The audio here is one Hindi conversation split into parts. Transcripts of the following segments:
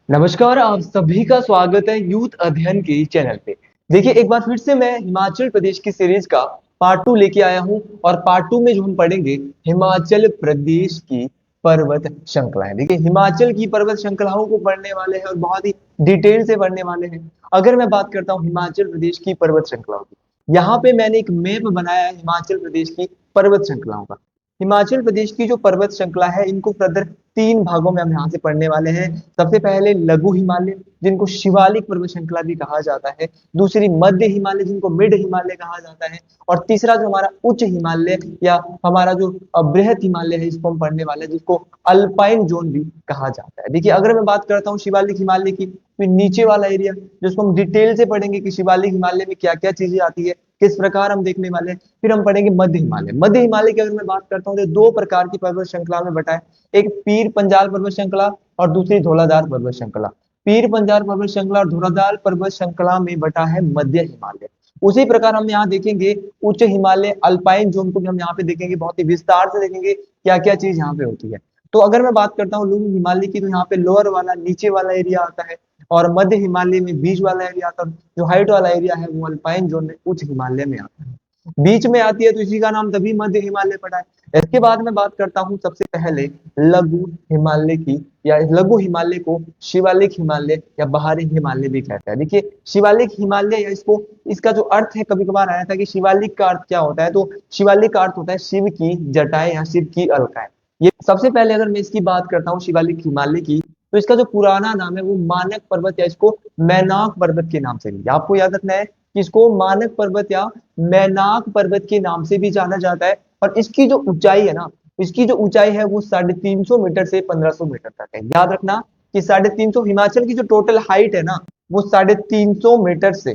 नमस्कार, आप सभी का स्वागत है यूथ अध्ययन के चैनल पे। देखिए, एक बार फिर से मैं हिमाचल प्रदेश की सीरीज का पार्ट 2 लेके आया हूँ और पार्ट 2 में जो हम पढ़ेंगे हिमाचल प्रदेश की पर्वत श्रृंखलाएं। देखिए, हिमाचल की पर्वत श्रृंखलाओं को पढ़ने वाले हैं और बहुत ही डिटेल से पढ़ने वाले हैं। अगर मैं बात करता हूँ हिमाचल प्रदेश की पर्वत श्रृंखलाओं की, यहाँ पे मैंने एक मैप बनाया है हिमाचल प्रदेश की पर्वत श्रृंखलाओं का। हिमाचल प्रदेश की जो पर्वत श्रृंखला है, इनको फर्दर 3 भागों में हम यहाँ से पढ़ने वाले हैं। सबसे पहले लघु हिमालय, जिनको शिवालिक पर्वत श्रृंखला भी कहा जाता है। दूसरी मध्य हिमालय, जिनको मिड हिमालय कहा जाता है। और तीसरा जो हमारा उच्च हिमालय या हमारा जो बृहत हिमालय है, इसको हम पढ़ने वाले हैं, जिसको अल्पाइन जोन भी कहा जाता है। देखिए, अगर मैं बात करता हूँ शिवालिक हिमालय की, तो नीचे वाला एरिया जिसको हम डिटेल से पढ़ेंगे कि शिवालिक हिमालय में क्या क्या चीजें आती है, किस प्रकार हम देखने वाले हैं। फिर हम पढ़ेंगे मध्य हिमालय। मध्य हिमालय की अगर मैं बात करता हूँ तो दो प्रकार की पर्वत श्रृंखला में बटा है। एक पीर पंजाल पर्वत श्रृंखला और दूसरी धौलाधार पर्वत श्रृंखला। पीर पंजाल पर्वत श्रृंखला और धौलाधार पर्वत श्रृंखला में बटा है मध्य हिमालय। उसी प्रकार हम यहाँ देखेंगे उच्च हिमालय अल्पाइन जोन को भी हम यहाँ पे देखेंगे, बहुत ही विस्तार से देखेंगे क्या क्या चीज यहाँ पे होती है। तो अगर मैं बात करता हूँ लघु हिमालय की, तो यहाँ पे लोअर वाला नीचे वाला एरिया आता है और मध्य हिमालय में बीच वाला एरिया आता है। जो हाइट वाला एरिया है वो अल्पाइन जोन में उच्च हिमालय में आता है। बीच में आती है तो इसी का नाम तभी मध्य हिमालय पड़ा है। इसके बाद मैं बात करता हूँ सबसे पहले लघु हिमालय की, या लघु हिमालय को शिवालिक हिमालय या बाहरी हिमालय भी कहता है। देखिए, शिवालिक हिमालय या इसको, इसका जो अर्थ है, कभी कभार आया था कि शिवालिक का अर्थ क्या होता है, तो शिवालिक का अर्थ होता है शिव की जटाएं या शिव की अलकाएं। ये सबसे पहले अगर मैं इसकी बात करता हूँ शिवालिक हिमालय की, तो इसका जो पुराना नाम है वो मानक पर्वत या इसको मैनाक पर्वत के नाम से भी, आपको याद रखना है कि इसको मानक पर्वत या मैनाक पर्वत के नाम से भी जाना जाता है। और इसकी जो ऊंचाई है ना, इसकी जो ऊंचाई है वो 350 मीटर से 1500 मीटर तक है। याद रखना कि 350, हिमाचल की जो टोटल हाइट है ना, वो 350 मीटर से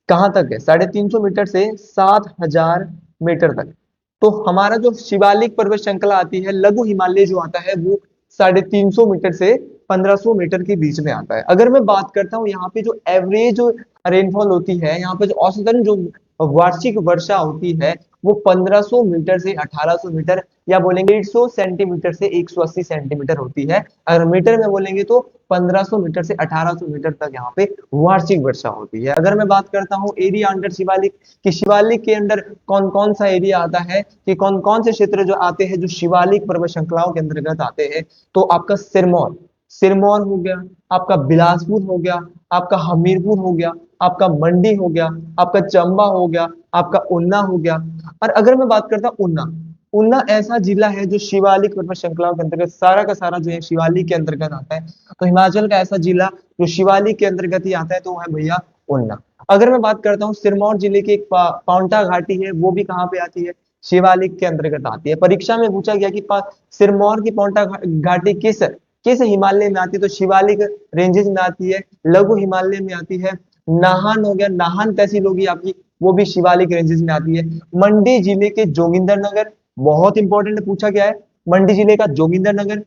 कहाँ तक है, 350 मीटर से 7000 मीटर तक। तो हमारा जो शिवालिक पर्वत श्रृंखला आती है, लघु हिमालय जो आता है, वो 350 मीटर से 1500 मीटर के बीच में आता है। अगर मैं बात करता हूँ यहाँ पे जो एवरेज रेनफॉल होती है, यहाँ पे जो औसतन जो वार्षिक वर्षा होती है, वो 1500 मीटर से 1800 मीटर, या बोलेंगे 150 सेंटीमीटर से 180 सेंटीमीटर होती है। अगर मीटर में बोलेंगे तो 1500 मीटर से 1800 मीटर तक यहाँ पे वार्षिक वर्षा होती है। अगर मैं बात करता हूँ एरिया अंडर शिवालिक, कि शिवालिक के अंदर कौन कौन सा एरिया आता है, कि कौन कौन से क्षेत्र जो आते हैं जो शिवालिक पर्वत श्रृंखलाओं के अंतर्गत आते हैं, तो आपका सिरमौर, सिरमौर हो गया, आपका बिलासपुर हो गया, आपका हमीरपुर हो गया, आपका मंडी हो गया, आपका चंबा हो गया, आपका ऊना हो गया। और अगर मैं बात करता हूँ ऊना, ऊना ऐसा जिला है जो शिवालिक पर्वत श्रृंखलाओं के अंतर्गत सारा का सारा जो है शिवालिक के अंतर्गत आता है। तो हिमाचल का ऐसा जिला जो शिवालिक के अंतर्गत ही आता है तो वो है भैया ऊना। अगर मैं बात करता हूँ सिरमौर जिले की एक पांवटा घाटी है, वो भी कहाँ पे आती है, शिवालिक के अंतर्गत आती है। परीक्षा में पूछा गया कि सिरमौर की पांवटा घाटी किस किस हिमालय में आती है, तो शिवालिक रेंजेस में आती है। लघु हिमालय में आती है। नाहन हो गया, नाहन तहसील होगी आपकी, वो भी शिवालिक रेंजेस में आती है। मंडी जिले के जोगिंदर नगर, बहुत इंपॉर्टेंट पूछा गया है, मंडी जिले का जोगिंदर नगर।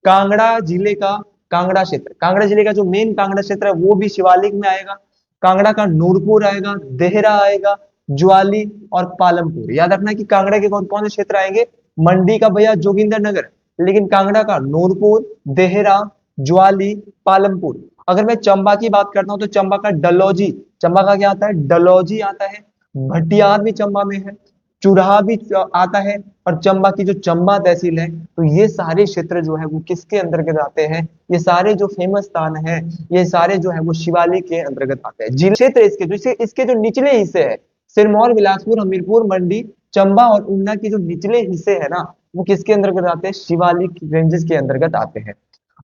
कांगड़ा जिले का कांगड़ा क्षेत्र, कांगड़ा जिले का जो मेन कांगड़ा क्षेत्र है वो भी शिवालिक में आएगा। कांगड़ा का नूरपुर आएगा, देहरा आएगा, ज्वाली और पालमपुर। याद रखना कि कांगड़ा के कौन कौन से क्षेत्र आएंगे, मंडी का भैया जोगिंदर नगर, लेकिन कांगड़ा का नूरपुर, देहरा, ज्वाली, पालमपुर। अगर मैं चंबा की बात करता हूँ तो चंबा का डलौजी, चंबा का क्या आता है, डलौजी आता है। भटियात भी चंबा में है, चुराहा भी आता है, और चंबा की जो चंबा तहसील है। तो ये सारे क्षेत्र जो है वो किसके अंतर्गत आते हैं, ये सारे जो फेमस स्थान है, ये सारे जो है वो शिवालिक के अंतर्गत आते हैं। जिले क्षेत्र इसके जो इसके जो निचले हिस्से है, सिरमौर, बिलासपुर, हमीरपुर, मंडी, चंबा और ऊना के जो निचले हिस्से है ना, वो किसके अंतर्गत आते हैं, शिवालिक रेंजेस के अंतर्गत आते हैं।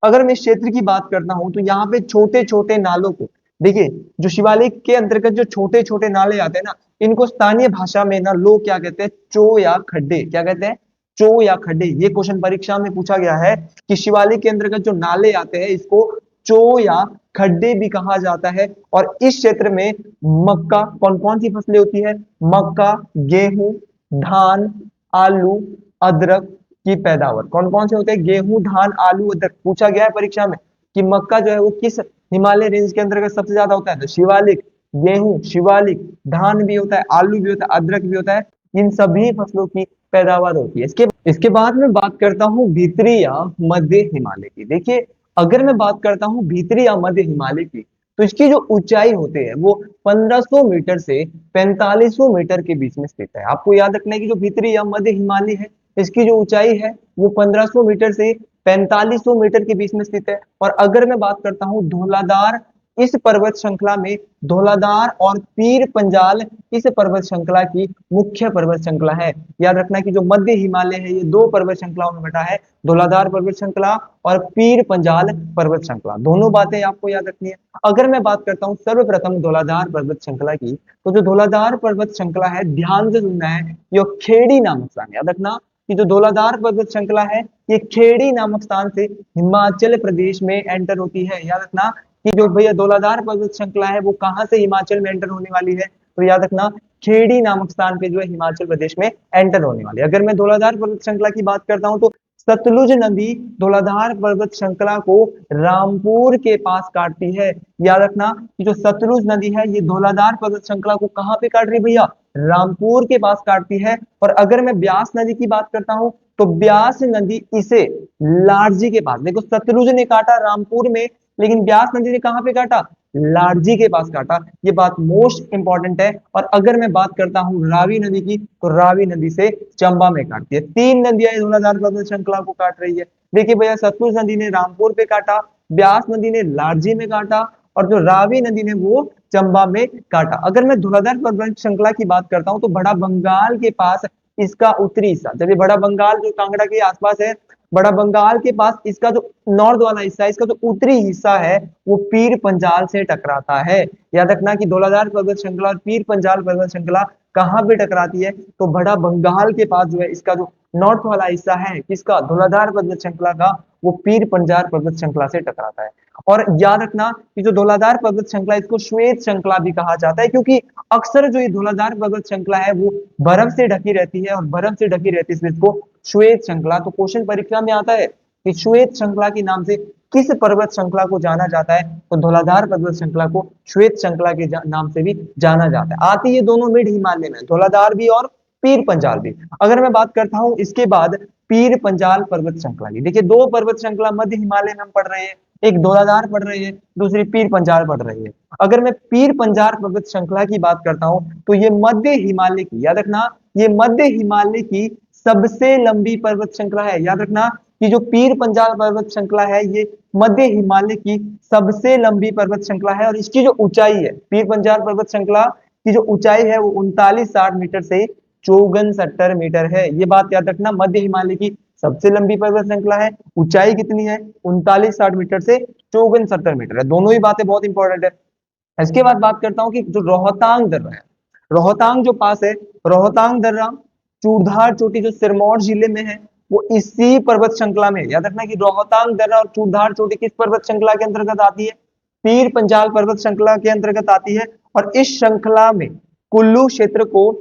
अगर मैं इस क्षेत्र की बात करता हूं तो यहाँ पे छोटे छोटे नालों को, देखिए जो शिवालिक के अंतर्गत जो छोटे छोटे नाले आते हैं ना, इनको स्थानीय भाषा में ना लोग क्या कहते हैं, चो या खड्डे, क्या कहते हैं, चो या खड्डे। ये क्वेश्चन परीक्षा में पूछा गया है कि शिवालिक के अंतर्गत जो नाले आते हैं इसको चो या खड्डे भी कहा जाता है। और इस क्षेत्र में मक्का, कौन कौन सी फसलें होती है, मक्का, गेहूं, धान, आलू, अदरक की पैदावार। कौन कौन से होते हैं, गेहूं, धान, आलू, अदरक। पूछा गया है परीक्षा में कि मक्का जो है वो किस हिमालय रेंज के अंतर्गत सबसे ज्यादा होता है, तो शिवालिक। गेहूं शिवालिक, धान भी होता है, आलू भी होता है, अदरक भी होता है। इन सभी फसलों की पैदावार होती है। इसके बाद में बात करता हूँ भीतरी या मध्य हिमालय की। देखिए, अगर मैं बात करता हूँ भीतरी या मध्य हिमालय की, तो इसकी जो ऊंचाई होती है वो 1500 मीटर से 4500 मीटर के बीच में स्थित है। आपको याद रखना है कि जो भीतरी या मध्य हिमालय है, इसकी जो ऊंचाई है वो 1500 मीटर से 4500 मीटर के बीच में स्थित है। और अगर मैं बात करता हूँ धौलाधार, इस पर्वत श्रृंखला में धौलाधार और पीर पंजाल इस पर्वत श्रृंखला की मुख्य पर्वत श्रृंखला है। याद रखना कि जो मध्य हिमालय है ये दो पर्वत श्रृंखलाओं में बटा है, धौलाधार पर्वत श्रृंखला और पीर पंजाल पर्वत श्रृंखला। दोनों बातें आपको याद रखनी है। अगर मैं बात करता हूँ सर्वप्रथम धौलाधार पर्वत श्रृंखला की, तो जो धौलाधार पर्वत श्रृंखला है, ध्यान से सुनना है, ये खेड़ी नामक स्थान, याद रखना कि जो धौलाधार पर्वत श्रृंखला है ये खेड़ी नामक स्थान से हिमाचल प्रदेश में एंटर होती है। याद रखना कि जो भैया धौलाधार पर्वत श्रृंखला है वो कहाँ से हिमाचल में एंटर होने वाली है, तो याद रखना खेड़ी नामक स्थान पे जो है हिमाचल प्रदेश में एंटर होने वाली है। अगर मैं धौलाधार पर्वत श्रृंखला की बात करता हूँ, तो सतलुज नदी धौलाधार पर्वत श्रृंखला को रामपुर के पास काटती है। याद रखना कि जो सतलुज नदी है ये धौलाधार पर्वत श्रृंखला को कहाँ पे काट रही है भैया, रामपुर के पास काटती है। और अगर मैं ब्यास नदी की बात करता हूँ, तो ब्यास नदी इसे लारजी के पास, देखो सतलुज ने काटा रामपुर में, लेकिन ब्यास नदी ने कहां पे काटा, लारजी के पास काटा। ये बात मोस्ट इंपॉर्टेंट है। और अगर मैं बात करता हूं रावी नदी की, तो रावी नदी से चंबा में काटती है। तीन नदियां धौलाधार पर्वत श्रृंखला को काट रही है। देखिए भैया सतलुज नदी ने रामपुर पे काटा, ब्यास नदी ने लारजी में काटा, और जो रावी नदी ने वो चंबा में काटा। अगर मैं धौलाधार पर्वत श्रृंखला की बात करता हूं, तो बड़ा बंगाल के पास इसका उत्तरी हिस्सा, जब ये बड़ा बंगाल जो कांगड़ा के आसपास है, बड़ा बंगाल के पास इसका जो नॉर्थ वाला हिस्सा है, इसका जो उत्तरी हिस्सा है वो पीर पंजाल से टकराता है। याद रखना कि धौलाधार पर्वत श्रृंखला और पीर पंजाल पर्वत श्रृंखला कहाँ पे टकराती है, तो बड़ा बंगाल के पास जो है इसका जो नॉर्थ वाला हिस्सा है किसका, धौलाधार पर्वत श्रृंखला का, वो पीर पंजाल पर्वत श्रृंखला से टकराता है। और याद रखना कि जो धौलाधार पर्वत श्रृंखला इसको श्वेत श्रृंखला भी कहा जाता है, क्योंकि अक्सर जो ये धौलाधार पर्वत श्रृंखला है वो बर्फ से ढकी रहती है, और बर्फ से ढकी रहती है इसलिए इसको श्वेत श्रृंखला। तो क्वेश्चन परीक्षा में आता है कि श्वेत श्रृंखला के नाम से किस पर्वत श्रृंखला को जाना जाता है, तो धौलाधार पर्वत श्रृंखला को श्वेत श्रृंखला के नाम से भी जाना जाता है। आती है दोनों मिड हिमालय में, धौलाधार भी और पीर पंजाल भी। अगर मैं बात करता हूं इसके बाद पीर पंजाल पर्वत श्रृंखला की, देखिए दो पर्वत श्रृंखला मध्य हिमालय में हम पढ़ रहे हैं, एक धौलाधार पढ़ रही है, दूसरी पीर पंजाल पढ़ रही है। अगर मैं पीर पंजाल पर्वत श्रृंखला की बात करता हूं, तो ये मध्य हिमालय की, याद रखना ये मध्य हिमालय की सबसे लंबी पर्वत श्रृंखला है। याद रखना कि जो पीर पंजाल पर्वत श्रृंखला है ये मध्य हिमालय की सबसे लंबी पर्वत श्रृंखला है। और इसकी जो ऊंचाई है, पीर पंजाल पर्वत श्रृंखला की जो ऊंचाई है वो 3960 मीटर से 5470 मीटर है। ये बात याद रखना, मध्य हिमालय की सबसे लंबी पर्वत श्रृंखला है, ऊंचाई कितनी है, 3960 मीटर से 5470 मीटर है। दोनों ही बातें बहुत इंपॉर्टेंट है। इसके बाद बात करता हूँ कि जो रोहतांग दर्रा है, रोहतांग जो पास है, रोहतांग दर्रा चूड़धार चोटी जो सिरमौर जिले में है वो इसी पर्वत श्रृंखला में। याद रखना कि रोहतांग दर्रा और चूड़धार चोटी किस पर्वत श्रृंखला के अंतर्गत आती है, पीर पंजाल पर्वत श्रृंखला के अंतर्गत आती है। और इस श्रृंखला में कुल्लू क्षेत्र को,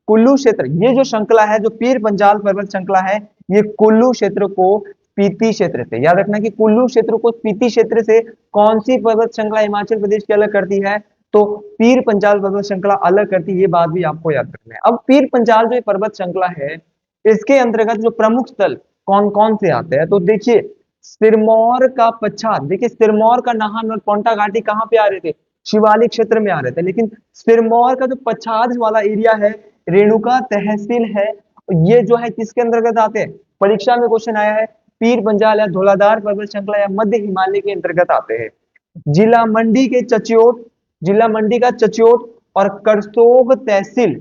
कुल्लू क्षेत्र, ये जो श्रृंखला है जो पीर पंजाल पर्वत श्रृंखला है, ये कुल्लू क्षेत्र को स्पीति क्षेत्र से, याद रखना कि कुल्लू क्षेत्र को स्पीति क्षेत्र से कौन सी पर्वत श्रृंखला हिमाचल प्रदेश की अलग करती है, तो पीर पंजाल पर्वत श्रृंखला अलग करती है। ये बात भी आपको याद रखना है। अब पीर पंजाल जो पर्वत श्रृंखला है इसके अंतर्गत जो प्रमुख स्थल कौन कौन से आते हैं, तो देखिए सिरमौर का पच्छाद, देखिए सिरमौर का नाहन और पोंटा घाटी कहाँ पे आ रहे थे, शिवालिक क्षेत्र में आ रहे थे, लेकिन सिरमौर का जो पच्छाद वाला एरिया है, रेणुका तहसील है, ये जो है किसके अंतर्गत आते हैं, परीक्षा में क्वेश्चन आया है, पीर पंजाल या धौलाधार पर्वत श्रृंखला या मध्य हिमालय के अंतर्गत आते हैं। जिला मंडी के चच्योट, जिला मंडी का चच्योट और करसोग तहसील,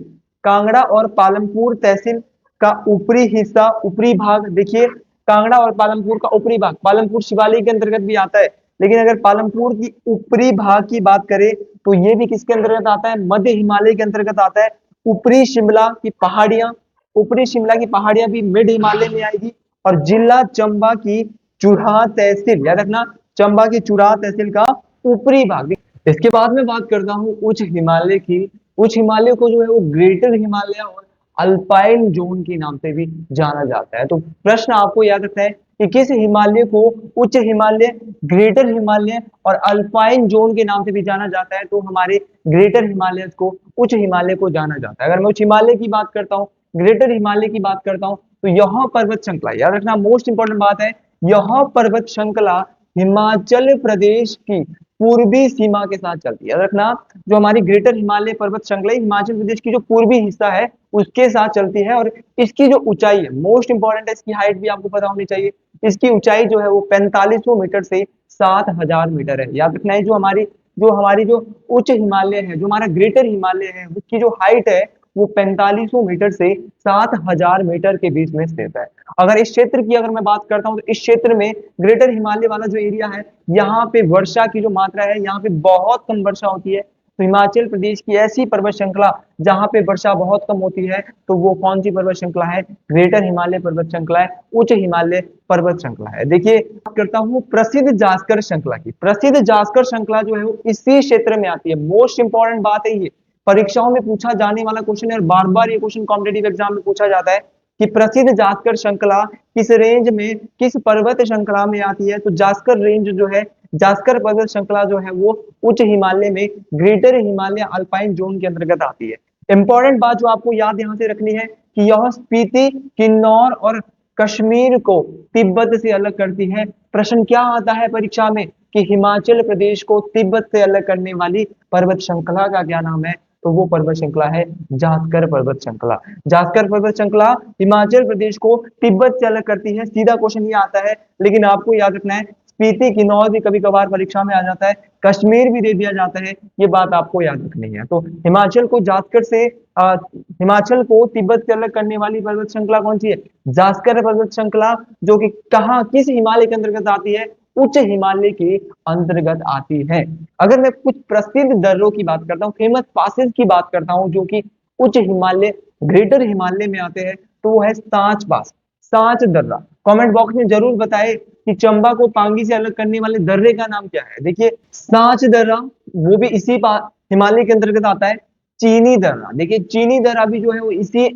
कांगड़ा और पालमपुर तहसील का ऊपरी हिस्सा, ऊपरी भाग, देखिए कांगड़ा और पालमपुर का ऊपरी भाग, पालमपुर शिवालिक के अंतर्गत भी आता है, लेकिन अगर पालमपुर की ऊपरी भाग की बात करें तो ये भी किसके अंतर्गत आता है, मध्य हिमालय के अंतर्गत आता है। ऊपरी शिमला की पहाड़ियां, ऊपरी शिमला की पहाड़ियां भी मिड हिमालय में आएगी। और जिला चंबा की चुराह तहसील, याद रखना चंबा की चुराह तहसील का ऊपरी भाग। इसके बाद में बात करता हूँ उच्च हिमालय की। उच्च हिमालय को जो है वो ग्रेटर हिमालय और अल्पाइन जोन के नाम से भी जाना जाता है। तो प्रश्न आपको याद रखना है कि किस हिमालय को उच्च हिमालय, ग्रेटर हिमालय और अल्पाइन जोन के नाम से भी जाना जाता है, तो हमारे ग्रेटर हिमालय को उच्च हिमालय को जाना जाता है। अगर मैं उच्च हिमालय की बात करता हूँ, ग्रेटर हिमालय की बात करता हूँ, तो यह पर्वत श्रृंखला, याद रखना मोस्ट इंपॉर्टेंट बात है, यह पर्वत श्रृंखला हिमाचल प्रदेश की पूर्वी सीमा के साथ चलती है। याद रखना, जो हमारी ग्रेटर हिमालय पर्वत श्रृंखला है, हिमाचल प्रदेश की जो पूर्वी हिस्सा है उसके साथ चलती है। और इसकी जो ऊंचाई है, मोस्ट इंपॉर्टेंट है, इसकी हाइट भी आपको पता होनी चाहिए। इसकी ऊंचाई जो है वो 4500 मीटर से 7000 मीटर है। याद रखना है, जो हमारी जो उच्च हिमालय है, जो हमारा ग्रेटर हिमालय है, उसकी जो हाइट है वो 4500 मीटर से 7000 मीटर के बीच में स्थित है। अगर इस क्षेत्र की अगर मैं बात करता हूं तो इस क्षेत्र में ग्रेटर हिमालय वाला जो एरिया है, यहाँ पे वर्षा की जो मात्रा है, यहाँ पे बहुत कम वर्षा होती है। तो हिमाचल प्रदेश की ऐसी पर्वत श्रृंखला जहां पे वर्षा बहुत कम होती है, तो वो कौन सी पर्वत श्रृंखला है? ग्रेटर हिमालय पर्वत श्रृंखला है, उच्च हिमालय पर्वत श्रृंखला है। देखिए, बात करता हूँ प्रसिद्ध जास्कर श्रृंखला की। प्रसिद्ध जास्कर श्रृंखला जो है वो इसी क्षेत्र में आती है। मोस्ट इंपॉर्टेंट बात है ये, परीक्षाओं में पूछा जाने वाला क्वेश्चन है और बार बार ये क्वेश्चन कॉम्पिटेटिव एग्जाम में पूछा जाता है कि प्रसिद्ध जास्कर श्रृंखला किस रेंज में, किस पर्वत श्रृंखला में आती है? तो जास्कर रेंज जो है, जास्कर पर्वत श्रृंखला जो है वो उच्च हिमालय में ग्रेटर हिमालय अल्पाइन जोन के अंतर्गत आती है। इंपॉर्टेंट बात जो आपको याद यहाँ से रखनी है कि यह स्पीति, किन्नौर और कश्मीर को तिब्बत से अलग करती है। प्रश्न क्या आता है परीक्षा में कि हिमाचल प्रदेश को तिब्बत से अलग करने वाली पर्वत श्रृंखला का क्या नाम है? तो वो पर्वत श्रृंखला है जास्कर पर्वत श्रृंखला। जास्कर पर्वत श्रृंखला हिमाचल प्रदेश को तिब्बत से अलग करती है। सीधा क्वेश्चन ये आता है, लेकिन आपको याद रखना है स्पीति, किन्नौर भी कभी कभार परीक्षा में आ जाता है, कश्मीर भी दे दिया जाता है, ये बात आपको याद रखनी है। तो हिमाचल को जास्कर से हिमाचल को तिब्बत से अलग करने वाली पर्वत श्रृंखला कौन सी है? जास्कर पर्वत श्रृंखला, जो कि कहाँ, किस हिमालय के अंतर्गत आती है? उच्च हिमालय के अंतर्गत आती है। अगर मैं कुछ प्रसिद्ध दर्रों की बात करता हूँ, फेमस पासेस की बात करता हूँ जो कि उच्च हिमालय, ग्रेटर हिमालय में आते हैं, तो वो है सांच पास, सांच दर्रा। कमेंट बॉक्स में जरूर बताएं कि चंबा को पांगी से अलग करने वाले दर्रे का नाम क्या है। देखिए, सांच दर्रा वो भी इसी हिमालय के अंतर्गत आता है। चीनी दर्रा, देखिए चीनी दर्रा भी जो है वो इसी,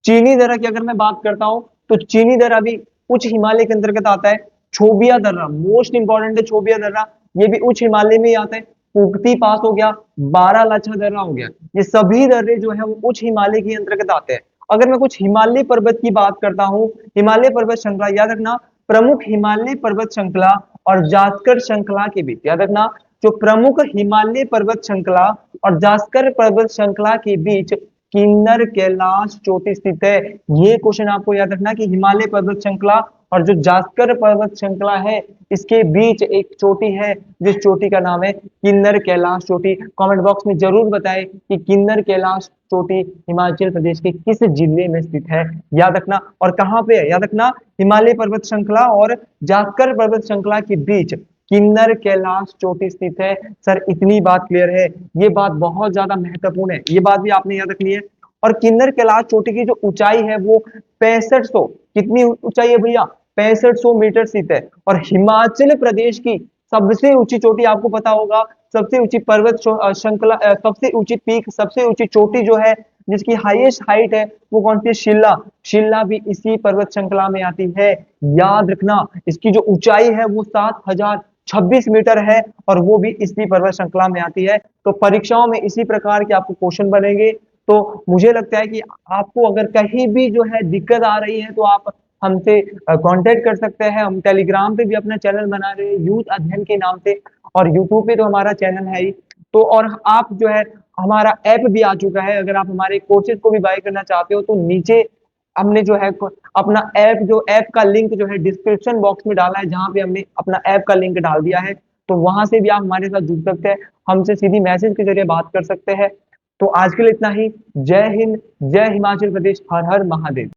चीनी दर्रा की अगर मैं बात करता हूं तो चीनी दर्रा भी उच्च हिमालय के अंतर्गत आता है। छोबिया दर्रा मोस्ट इंपॉर्टेंट है, छोबिया दर्रा ये भी उच्च हिमालय में ही आता है। पुगती पास हो गया, बारालाचा दर्रा हो गया, ये सभी दर्रे जो है वो उच्च हिमालय के अंतर्गत आते हैं। अगर मैं कुछ हिमालय पर्वत की बात करता हूँ, हिमालय पर्वत श्रृंखला, याद रखना प्रमुख हिमालय पर्वत श्रृंखला और जास्कर श्रृंखला के बीच, याद रखना जो प्रमुख हिमालय पर्वत श्रृंखला और जास्कर पर्वत श्रृंखला के बीच किन्नर कैलाश चोटी स्थित है। ये क्वेश्चन आपको याद रखना कि हिमालय पर्वत श्रृंखला और जो जास्कर पर्वत श्रृंखला है इसके बीच एक चोटी है, जिस चोटी का नाम है किन्नर कैलाश चोटी। कमेंट बॉक्स में जरूर बताएं कि किन्नर कैलाश चोटी हिमाचल प्रदेश के किस जिले में स्थित है, याद रखना। और कहाँ पे है, याद रखना हिमालय पर्वत श्रृंखला और जास्कर पर्वत श्रृंखला के बीच किन्नर कैलाश चोटी स्थित है। सर इतनी बात क्लियर है, ये बात बहुत ज्यादा महत्वपूर्ण है, ये बात भी आपने याद रखनी है। और किन्नर कैलाश चोटी की जो ऊंचाई है वो 6500, कितनी ऊंचाई है भैया? 6500 मीटर स्थित है। और हिमाचल प्रदेश की सबसे ऊंची चोटी आपको पता होगा, सबसे ऊंची पर्वत श्रृंखला, सबसे ऊंची पीक, सबसे ऊंची चोटी जो है जिसकी हाईएस्ट हाइट है वो कौन सी है? शिल्ला। शिल्ला भी इसी पर्वत श्रृंखला में आती है। याद रखना इसकी जो ऊंचाई है वो 7026 मीटर है और वो भी इसी पर्वत श्रृंखला में आती है। तो परीक्षाओं में इसी प्रकार के आपको क्वेश्चन बनेंगे। तो मुझे लगता है कि आपको अगर कहीं भी जो है दिक्कत आ रही है तो आप हमसे कांटेक्ट कर सकते हैं। हम टेलीग्राम पे भी अपना चैनल बना रहे हैं यूथ अध्ययन के नाम से, और यूट्यूब पे तो हमारा चैनल है ही। तो और आप जो है हमारा ऐप भी आ चुका है, अगर आप हमारे कोर्सेज को भी बाय करना चाहते हो तो नीचे हमने जो है अपना ऐप, जो ऐप का लिंक जो है डिस्क्रिप्शन बॉक्स में डाला है, जहां पे हमने अपना ऐप का लिंक डाल दिया है। तो वहां से भी आप हमारे साथ जुड़ सकते हैं, हमसे सीधी मैसेज के जरिए बात कर सकते हैं। तो आज के लिए इतना ही। जय हिंद, जय हिमाचल प्रदेश, हर हर महादेव।